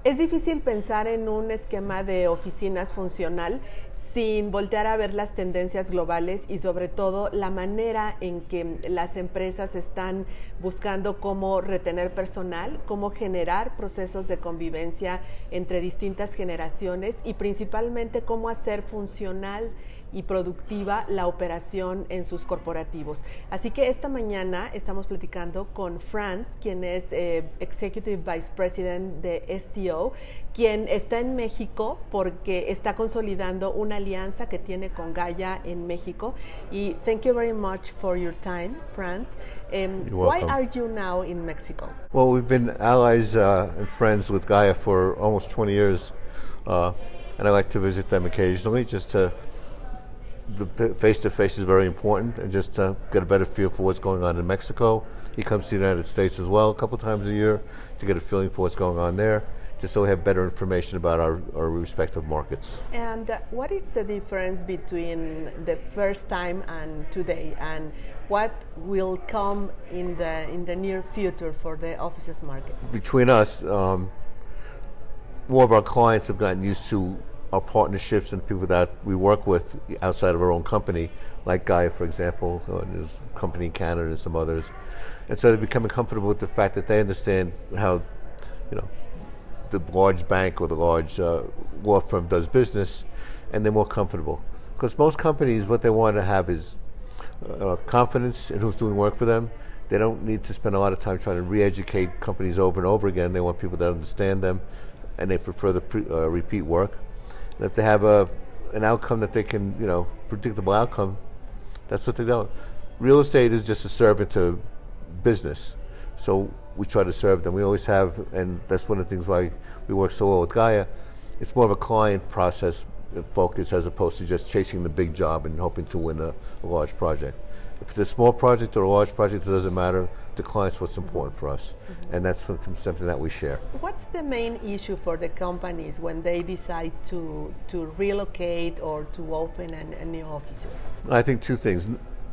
Es difícil pensar en un esquema de oficinas funcional sin voltear a ver las tendencias globales y sobre todo la manera en que las empresas están buscando cómo retener personal, cómo generar procesos de convivencia entre distintas generaciones y principalmente cómo hacer funcional y productiva la operación en sus corporativos. Así que esta mañana estamos platicando con Franz, quien es Executive Vice President de STO, quien está en México porque está consolidando una alianza que tiene con Gaia en México. Y thank you very much for your time, Franz. Why are you now in Mexico? Well, we've been allies and friends with Gaia for almost 20 years, and I like to visit them occasionally just to the face-to-face is very important, and just get a better feel for what's going on in Mexico. He comes to the United States as well a couple times a year to get a feeling for what's going on there, just so we have better information about our respective markets. And what is the difference between the first time and today, and what will come in the near future for the offices market? Between us, more of our clients have gotten used to our partnerships and people that we work with outside of our own company, like Gaia, for example, there's a company in Canada and some others. And so they're becoming comfortable with the fact that they understand how, the large bank or the large law firm does business, and they're more comfortable. Because most companies, what they want to have is confidence in who's doing work for them. They don't need to spend a lot of time trying to re-educate companies over and over again. They want people that understand them, and they prefer the repeat work. And if they have an outcome that they can, predictable outcome, that's what they do. Real estate is just a servant to business. So we try to serve them. We always have, and that's one of the things why we work so well with Gaia. It's more of a client process focus as opposed to just chasing the big job and hoping to win a large project. If it's a small project or a large project, it doesn't matter. The client's what's important for us, and that's something that we share. What's the main issue for the companies when they decide to relocate or to open a new offices? I think two things.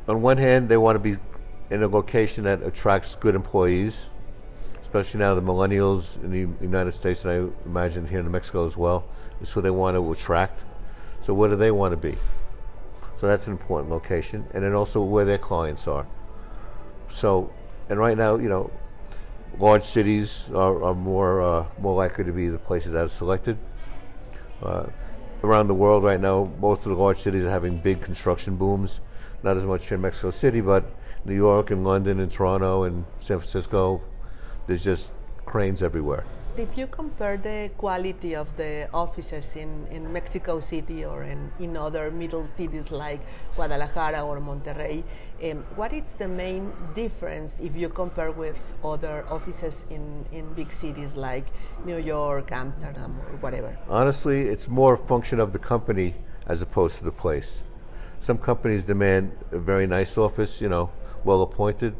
On one hand, they want to be in a location that attracts good employees, especially now the millennials in the United States, and I imagine here in Mexico as well, is who they want to attract. So where do they want to be? So that's an important location, and then also where their clients are. So, and right now, large cities are more likely to be the places that are selected. Around the world right now, most of the large cities are having big construction booms. Not as much here in Mexico City, but New York and London and Toronto and San Francisco, there's just cranes everywhere. If you compare the quality of the offices in Mexico City or in other middle cities like Guadalajara or Monterrey, what is the main difference if you compare with other offices in big cities like New York, Amsterdam, or whatever? Honestly, it's more a function of the company as opposed to the place. Some companies demand a very nice office, well appointed.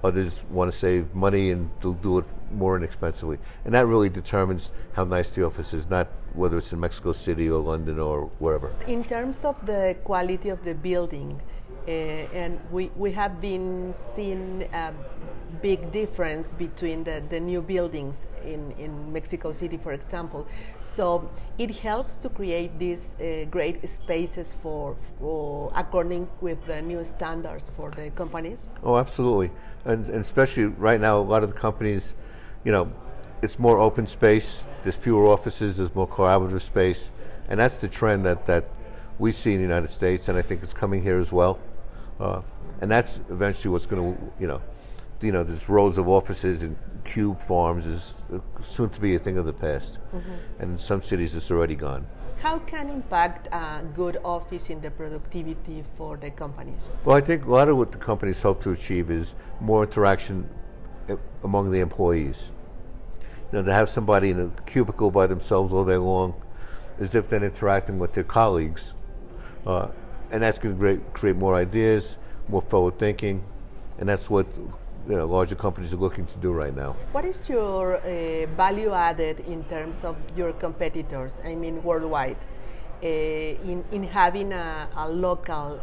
Others want to save money and do it more inexpensively. And that really determines how nice the office is, not whether it's in Mexico City or London or wherever. In terms of the quality of the building, and we have been seeing a big difference between the new buildings in Mexico City, for example. So it helps to create these great spaces for according with the new standards for the companies. Oh, absolutely, and especially right now, a lot of the companies, it's more open space. There's fewer offices. There's more collaborative space, and that's the trend that we see in the United States, and I think it's coming here as well. And that's eventually what's going to, there's rows of offices and cube farms is soon to be a thing of the past. And in some cities it's already gone. How can impact a good office in the productivity for the companies? Well, I think a lot of what the companies hope to achieve is more interaction among the employees. To have somebody in a cubicle by themselves all day long is if they're interacting with their colleagues. And that's going to create more ideas, more forward thinking, and that's what larger companies are looking to do right now. What is your value added in terms of your competitors, worldwide, in having a local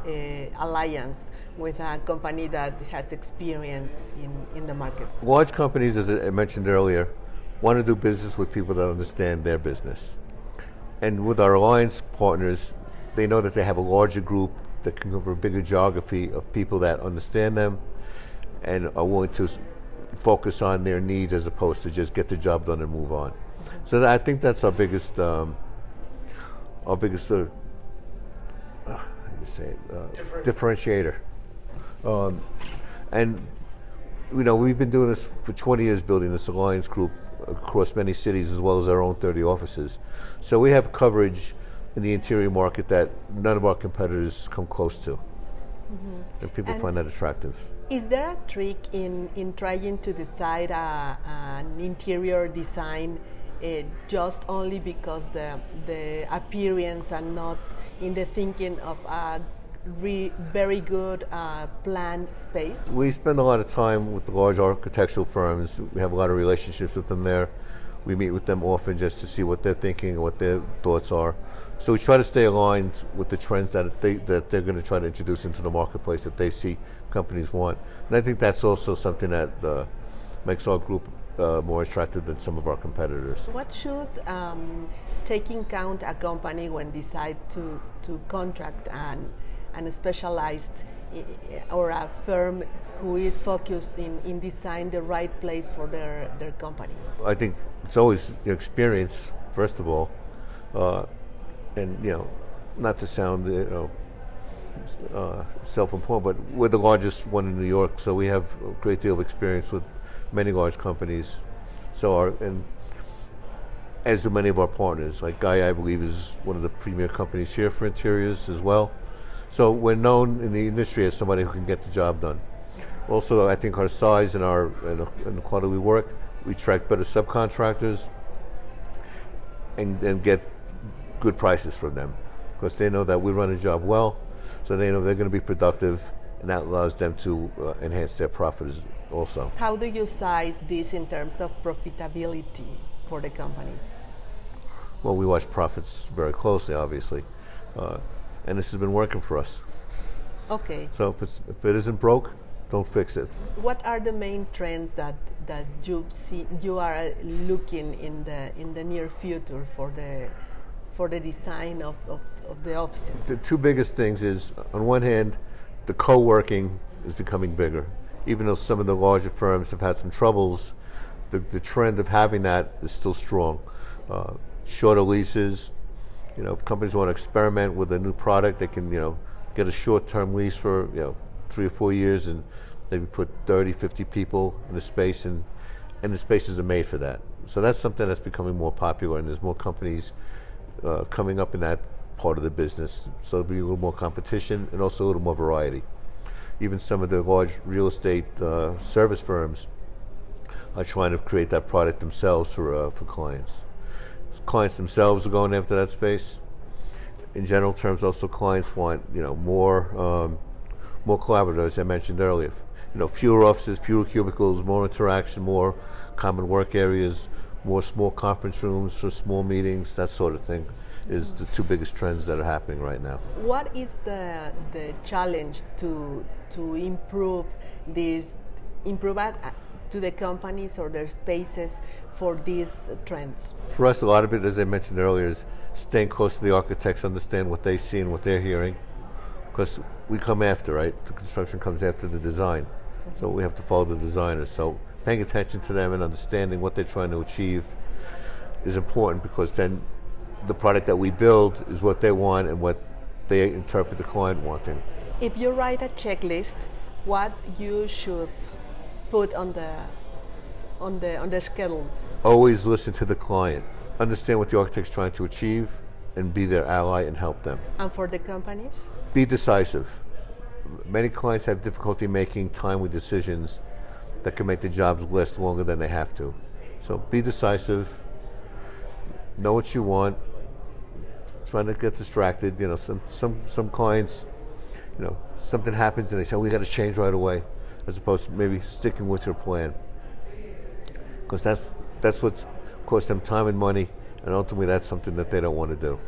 alliance with a company that has experience in the market? Large companies, as I mentioned earlier, want to do business with people that understand their business. And with our alliance partners, they know that they have a larger group that can cover a bigger geography of people that understand them and are willing to focus on their needs as opposed to just get the job done and move on. So I think that's our biggest differentiator. And we've been doing this for 20 years, building this alliance group across many cities as well as our own 30 offices. So we have coverage in the interior market that none of our competitors come close to. And people find that attractive. Is there a trick in trying to decide an interior design just only because the appearance and not in the thinking of a very good planned space? We spend a lot of time with the large architectural firms. We have a lot of relationships with them there. We meet with them often just to see what they're thinking and what their thoughts are. So we try to stay aligned with the trends that they're going to try to introduce into the marketplace that they see companies want. And I think that's also something that makes our group more attractive than some of our competitors. What should take in account a company when decide to contract an specialized or a firm who is focused in design the right place for their company? I think it's always experience, first of all, and not to sound self-important, but we're the largest one in New York, so we have a great deal of experience with many large companies. And as do many of our partners. Like Guy, I believe, is one of the premier companies here for interiors as well. So we're known in the industry as somebody who can get the job done. Also, I think our size and the quality we work, we attract better subcontractors and get good prices from them because they know that we run a job well, so they know they're going to be productive, and that allows them to enhance their profits also. How do you size this in terms of profitability for the companies? Well, we watch profits very closely, obviously, and this has been working for us. Okay. So if it isn't broke, don't fix it. What are the main trends that you are looking in the near future for the design of the offices? The two biggest things is, on one hand, the co-working is becoming bigger. Even though some of the larger firms have had some troubles, the trend of having that is still strong. Shorter leases. If companies want to experiment with a new product, they can get a short-term lease for 3 or 4 years and maybe put 30, 50 people in the space, and the spaces are made for that. So that's something that's becoming more popular, and there's more companies coming up in that part of the business. So there'll be a little more competition and also a little more variety. Even some of the large real estate service firms are trying to create that product themselves for clients. Clients themselves are going after that space. In general terms, also clients want more collaborative, as I mentioned earlier. Fewer offices, fewer cubicles, more interaction, more common work areas, more small conference rooms for small meetings, that sort of thing is the two biggest trends that are happening right now. What is the challenge to improve to the companies or their spaces for these trends? For us, a lot of it, as I mentioned earlier, is staying close to the architects, understand what they see and what they're hearing, because we come after, right? The construction comes after the design, so we have to follow the designers. So paying attention to them and understanding what they're trying to achieve is important, because then the product that we build is what they want and what they interpret the client wanting. If you write a checklist, what you should put on the schedule? Always listen to the client. Understand what the architect's trying to achieve and be their ally and help them. And for the companies? Be decisive. Many clients have difficulty making timely decisions that can make the jobs last longer than they have to. So be decisive, know what you want, try not to get distracted. Some clients, something happens and they say, we got to change right away, as opposed to maybe sticking with your plan. Because that's what's cost them time and money, and ultimately that's something that they don't want to do.